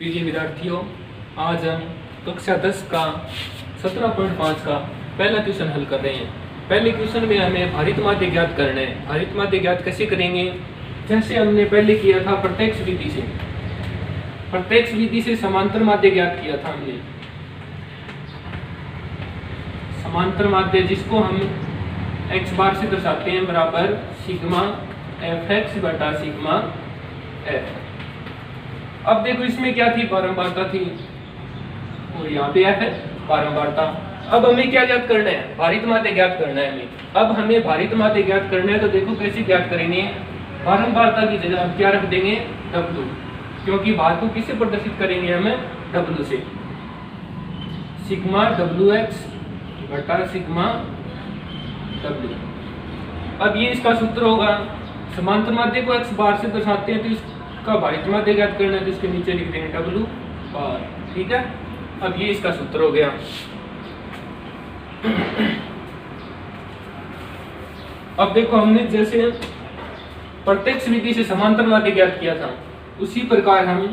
प्रिय विद्यार्थियों, आज हम कक्षा 10 का 17.5 का पहला क्वेश्चन हल कर रहे हैं। पहले क्वेश्चन में हमें भारित माध्य ज्ञात करना है। भारित माध्य ज्ञात कैसे करेंगे? जैसे हमने पहले किया था प्रत्यक्ष विधि से। प्रत्यक्ष विधि से समांतर माध्य ज्ञात किया था हमने। समांतर माध्य जिसको हम x बार से दर्शाते हैं बराबर सिग्मा fx बटा सिग्मा f। अब देखो इसमें क्या थी? बारंबारता थी और यहाँ पे f है बारंबारता। अब हमें क्या ज्ञात करना है? भारित माध्य ज्ञात करना है हमें। अब हमें भारित माध्य ज्ञात करना है तो देखो कैसे ज्ञात करेंगे। बारंबारता की जगह हम क्या रख देंगे? W, क्योंकि भार को किससे प्रदर्शित करेंगे? हमें W से। सिग्मा WX बटा सिग्मा W। अब ये इसका सूत्र होगा। समांतर माध्य को x बार से दर्शाते हैं तो इसका भारित माध्य ज्ञात करना है तो इसके नीचे लिख देंगे W बार। ठीक है, अब ये इसका सूत्र हो गया। अब देखो हमने जैसे प्रत्यक्ष विधि से समांतर माध्य ज्ञात किया था उसी प्रकार हम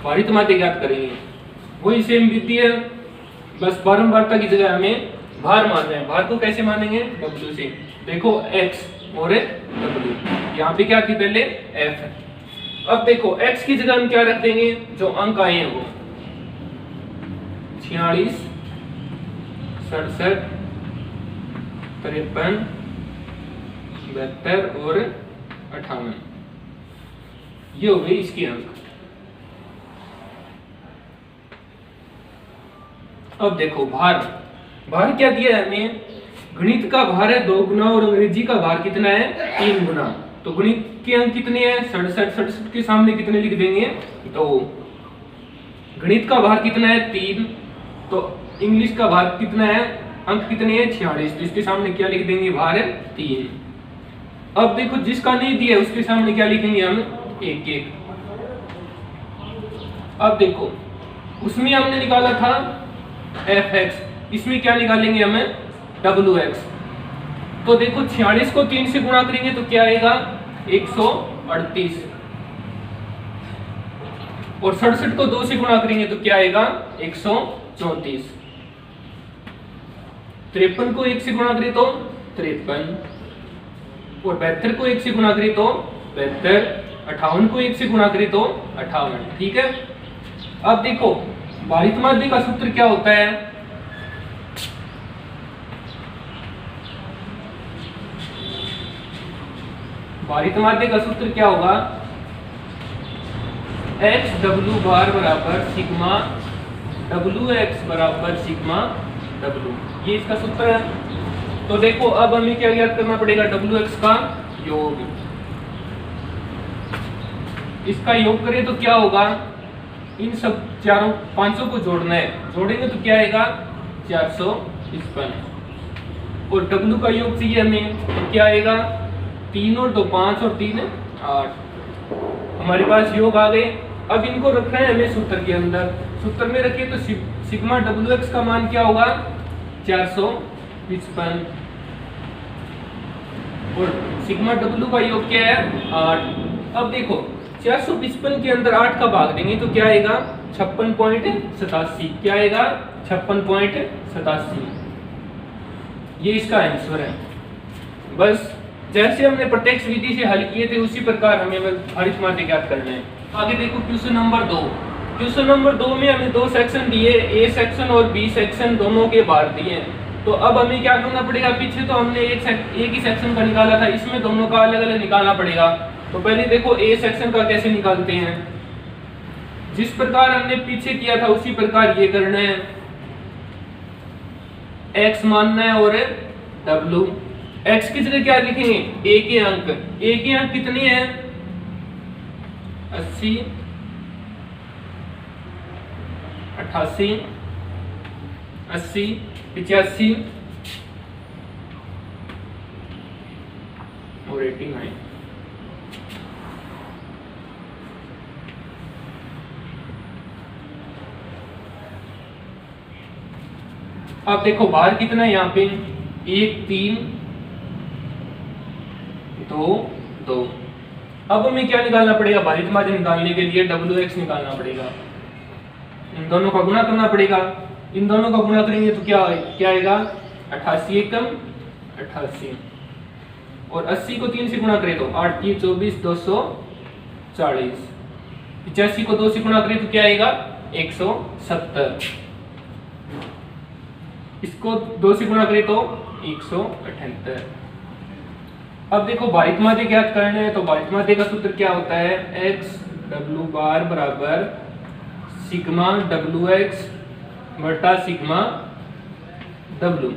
भारित माध्य ज्ञात करेंगे। वही सेम विधि है, बस बारंबारता की जगह हमें भार मानना है। भार को कैसे मानेंगे? W से। देखो x और W, यहाँ पे क्या थी? पहले f है। अब देखो x की जगह हम क्या रख देंगे? जो अंक आए हैं वो 46, 67, 53, 72 और 58। ये हो गई इसकी अंक। अब देखो भार क्या दिया है हमें? गणित का भार है 2 गुना और अंग्रेजी का भार कितना है? 3 गुना। तो गणित के अंक कितने हैं? 67। 67 के सामने कितने लिख देंगे? 2। गणित का भार कितना है? 3। तो इंग्लिश का भार कितना है? अंक कितने हैं? 46। तो इसके सामने क्या लिख देंगे? भार 3। अब देखो जिसका नहीं दिया उसके सामने क्या लिखेंगे हम? 1 1। अब देखो उसमें हमने निकाला था fx, इसमें क्या निकालेंगे हमें? wx। तो देखो 46 को 3 से गुणा करेंगे तो क्या आएगा? 138। और 67 को 2 से गुणा करेंगे तो क्या आएगा? 134। 53 को 1 से गुणा करें तो 53। और 72 को 1 से गुणा करें तो 72। 58 को 1 से गुणा करें तो 58। ठीक है, अब देखो भारित माध्य का सूत्र क्या होता है? भारित माध्य का सूत्र क्या होगा? x W बार बराबर सिग्मा WX बराबर सिग्मा W। ये इसका सूत्र है। तो देखो अब हमें क्या ज्ञात करना पड़ेगा? WX का योग। इसका योग करें तो क्या होगा? इन सब चारों 500 को जोड़ना है। जोड़ेंगे तो क्या आएगा? 455। और W का योग चाहिए हमें तो क्या आएगा? 3 और 2 5 और 3 8। हमारे पास योग आ गए। अब इनको रखना है हमें सूत्र के अंदर। सूत्र में रखिए तो सिग्मा WX का मान क्या होगा? 455। और सिग्मा W का योग क्या है? 8। अब देखो 455 के अंदर 8 का भाग देंगे तो क्या आएगा? 56.87। क्या आएगा? 56.87। ये इसका आंसर है। बस जैसे हमने प्रत्यक्ष विधि से हल किए थे उसी प्रकार हमें भारित माध्य ज्ञात करना है। आगे देखो क्वेश्चन नंबर 2। क्वेश्चन नंबर 2 में हमें 2 सेक्शन दिए, ए सेक्शन और बी सेक्शन दोनों के भार दिए। तो अब हमें क्या करना पड़ेगा? पीछे तो हमने एक ही सेक्शन का निकाला था, इसमें दोनों का अलग अलग निकालना पड़ेगा। तो पहले देखो ए सेक्शन का कैसे निकालते हैं। जिस प्रकार हमने पीछे किया था उसी प्रकार ये करना है। x मानना है और w। x की जगह क्या लिखेंगे? a के अंक। a के अंक कितने हैं? 80, 88, 80, 85 और 89। अब देखो भार कितना है यहाँ पे? 1 3 2 2। अब हमें क्या निकालना पड़ेगा, भारित माध्य निकालने के लिए WX निकालना पड़ेगा। इन दोनों का गुणा करना पड़ेगा। इन दोनों का गुणा करेंगे तो क्या आएगा, 88 एकम 88, और 80 को 3 से गुणा करें तो 8 3 24 240, 85 को 2 से गुणा करें तो क्या आएगा 170, इसको 2 से गुणा करें तो 178। अब देखो भारित माध्य ज्ञात करना है, तो भारित माध्य का सूत्र क्या होता है, x w बार बराबर सिग्मा WX बटा सिग्मा W।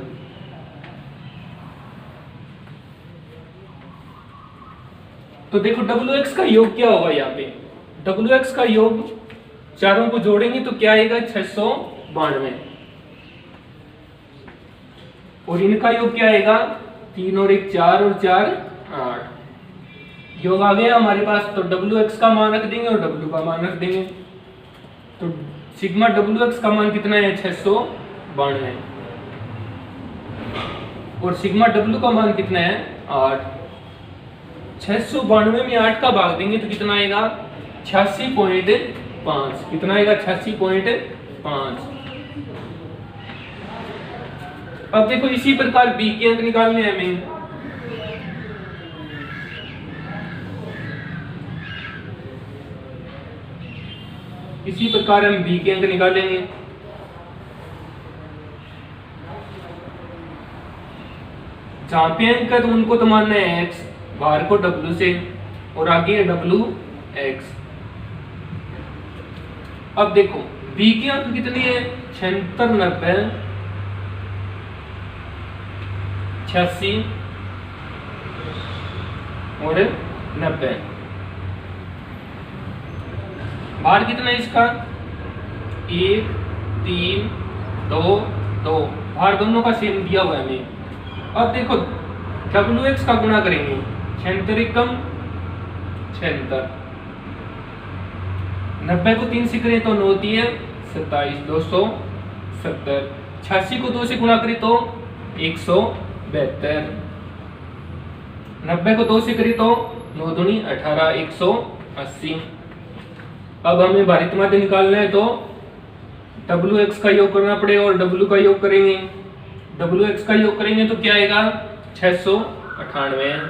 तो देखो WX का योग क्या होगा, यहाँ पे WX का योग चारों को जोड़ेंगे तो क्या आएगा 692, और इनका योग क्या आएगा 3 और 1 4 और 4 8। योग आ गया हमारे पास, तो WX का मान रख देंगे और W का मान रख देंगे। तो सिग्मा WX का मान कितना है 692, और सिग्मा W का मान कितना है 8। 692 में 8 का भाग देंगे तो कितना आएगा 86.5, कितना आएगा 86.5। अब देखो इसी प्रकार B के अंक निकालने हैं हमें। इसी प्रकार हम B के अंक निकालेंगे। जहां पे अंक है तो उनको तो मानना है x, बाहर को W से, और आगे है WX। अब देखो B के अंक कितने हैं 76 90 86 और 90। बाहर कितना है इसका 1 3 2 2, बाहर दोनों का सेम दिया हुआ है हमें। अब देखो WX का गुणा करेंगे 76 कम 76, 90 को 3 से करें तो 9 3 27 270, 86 को 2 से गुणा करें तो 172, 90 को 2 से करें तो 9 दूनी 18 180। अब हमें भारित माध्य निकालना है तो WX का योग करना पड़ेगा और W का योग करेंगे। WX का योग करेंगे तो क्या आएगा 698,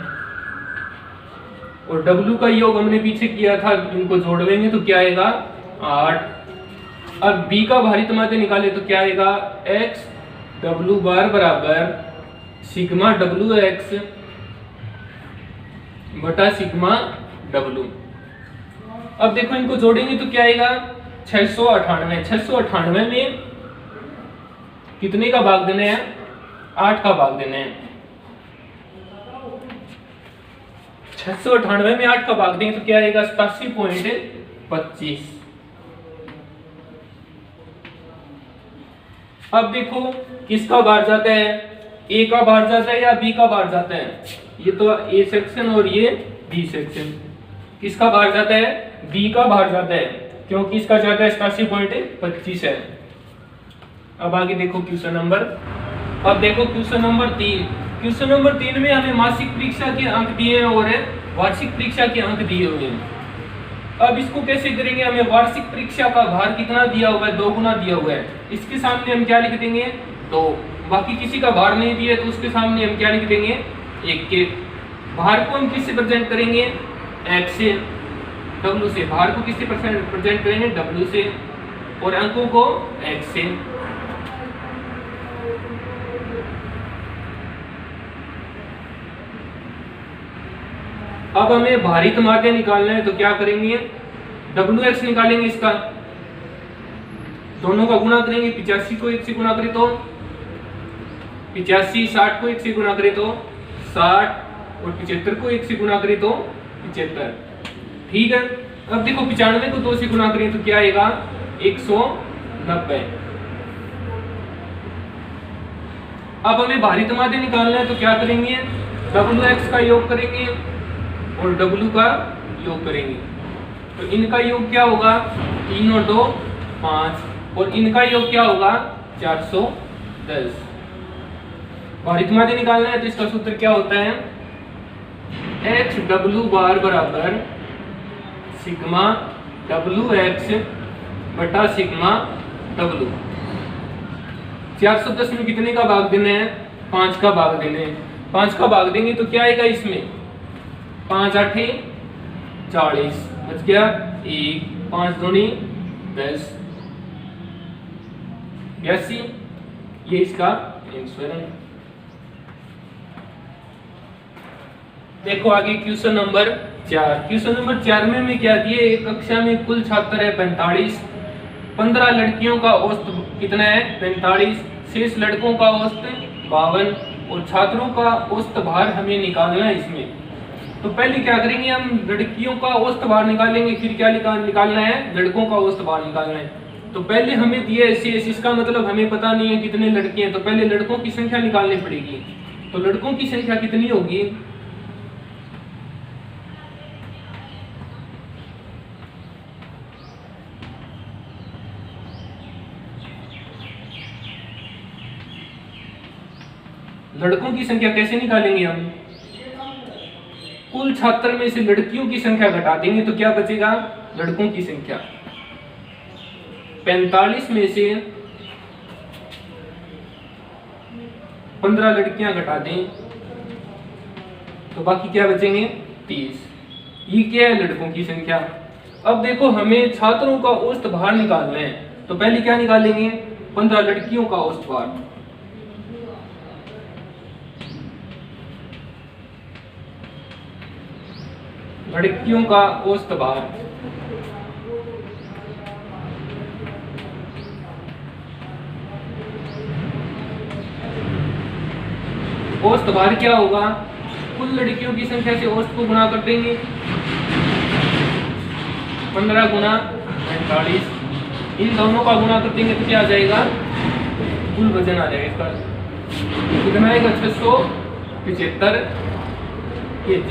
और W का योग हमने पीछे किया था, इनको जोड़ लेंगे तो क्या आएगा 8। अब B का भारित माध्य निकाले तो क्या आएगा x W बार बराबर सिग्मा WX बटा सिग्मा W। अब देखो इनको जोड़ेंगे तो क्या आएगा 698, 698 में कितने का भाग देना है 8 का भाग देना है। 698 में 8 का भाग देंगे तो क्या आएगा 87.25। अब देखो किसका बाहर जाता है, A का बाहर जाता है या B का बाहर जाता है। ये तो A सेक्शन और ये B सेक्शन। किसका बाहर जाता है B का बाहर जाता है, क्योंकि इसका जाता है 87.25 है। अब आगे देखो क्वेश्चन नंबर, अब देखो क्वेश्चन नंबर 3। क्वेश्चन नंबर 3 में हमें मासिक परीक्षा के अंक दिए हैं और वार्षिक परीक्षा के अंक दिए हुए हैं। अब इसको कैसे करेंगे, हमें वार्षिक परीक्षा का भार कितना दिया हुआ है 2 गुना दिया हुआ है, इसके सामने हम क्या लिख देंगे 2। बाकी किसी का भार नहीं दिया तो उसके सामने हम क्या लिख देंगे 1 के। भार को हम किससे प्रेजेंट करेंगे x से, W से। भार को किससे प्रेजेंट करेंगे W से, और अंकों को x से। अब हमें भारित माध्य निकालना है तो क्या करेंगे WX निकालेंगे, इसका दोनों का गुणा करेंगे। 85 को 1 से गुणा करें तो 85, 60 को 1 से गुणा करें तो 60, और 75 को 1 से गुणा करें तो 75। ठीक है। अब देखो 95 को 2 से गुणा करें तो क्या आएगा 190। अब हमें भारित माध्य निकालना है तो क्या करेंगे WX का योग करेंगे और W का योग करेंगे। तो इनका योग क्या होगा 3 और 2 5, और इनका योग क्या होगा 410। भारित माध्य निकालना है तो इसका सूत्र क्या होता है एच डब्ल्यू बार बराबर सिग्मा डब्ल्यू एक्स बटा सिग्मा डब्ल्यू। 410 में कितने का भाग देना है? 5 का भाग देना है। 5 का भाग देंगे तो क्या आएगा इसमें? 5 8 40 बच गया 1, 5 दूनी 10, 82। ये इसका आंसर है। देखो आगे क्वेश्चन नंबर 4। क्वेश्चन नंबर 4 में मैं क्या दिए, एक कक्षा में कुल छात्र है 45, 15 लड़कियों का औसत कितना है? 45, शेष लड़कों का औसत 52 और छात्रों का औसत भार हमें निकालना है इसमें। तो पहले क्या करेंगे, हम लड़कियों का औसत भार निकालेंगे, फिर क्या निकालना है? लड़कों का औसत भार निकालना है। तो पहले हमें दिया है शेष, इसका मतलब हमें पता नहीं है कितने लड़के हैं, तो पहले लड़कों की संख्या निकालनी पड़ेगी। तो लड़कों की संख्या कितनी होगी? लड़कों की संख्या कैसे निकालेंगे हम? कुल छात्र में से लड़कियों की संख्या घटा देंगे तो क्या बचेगा? लड़कों की संख्या। 45 में से 15 लड़कियां घटा दें तो बाकी क्या बचेंगे? 30। ये क्या है? लड़कों की संख्या। अब देखो हमें छात्रों का औसत भार निकालना है, तो पहले क्या निकालेंगे? 15 लड़कियों का औसत भार। लड़कियों का औसत भार औसत भार क्या होगा? कुल लड़कियों की संख्या से औसत को गुणा कर देंगे, 15 गुना 45, इन दोनों का गुणा कर देंगे तो क्या आ जाएगा? कुल वजन आ जाएगा इसका। कितना आएगा? 675 kg।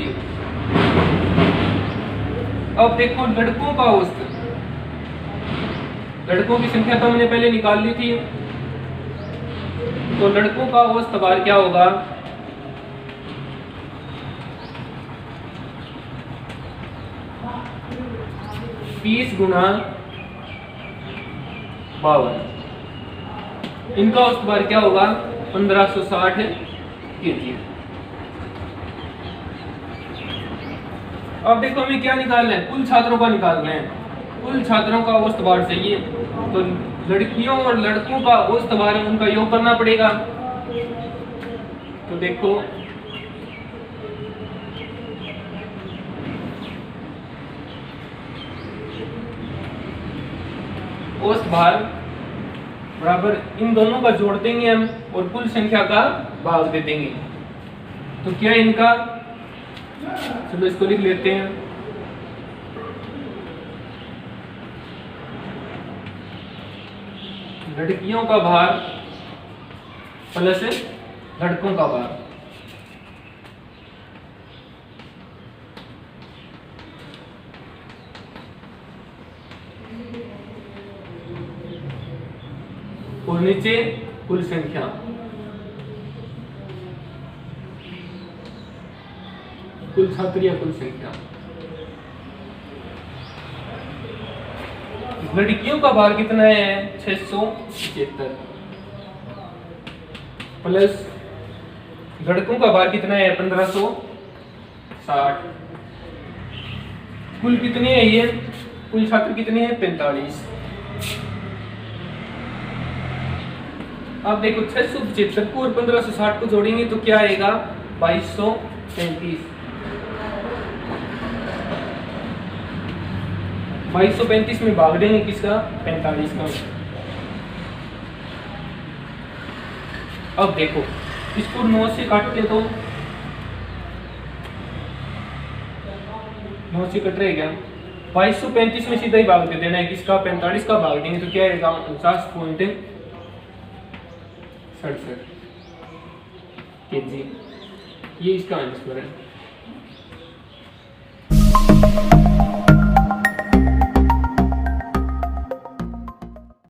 अब देखो लड़कों का औसत, लड़कों की संख्या तो हमने पहले निकाल ली थी, तो लड़कों का औसत भार क्या होगा? 20 गुना 52, इनका औसत भार क्या होगा? 1560 kg। अब देखो हमें क्या निकालना है? कुल छात्रों का निकालना है। कुल छात्रों का औसत भार चाहिए, तो लड़कियों और लड़कों का औसत भार है, उनका योग करना पड़ेगा। तो देखो औसत भार बराबर इन दोनों का जोड़ देंगे हम और कुल संख्या का भाग दे देंगे। तो क्या इनका, चलो इसको लिख लेते हैं। लड़कियों का भार प्लस लड़कों का भार। और नीचे कुल संख्या। कुल छात्र या कुल संख्या। लड़कियों का भार कितना है? 675 प्लस लड़कों का भार कितना है? 1560। कुल कितने है ये? कुल छात्र कितने हैं? 45। अब देखो 675 को और 1560 को जोड़ेंगे तो क्या आएगा? 2235। 2235 में भाग देंगे किसका? 45 का। अब देखो इसको 9 से काटते तो 9 से कट रहे क्या? 2235 में सीधा ही भाग दे देना है किसका? 45 का भाग देंगे तो क्या आएगा? 49.67 kg। ये इसका आंसर है।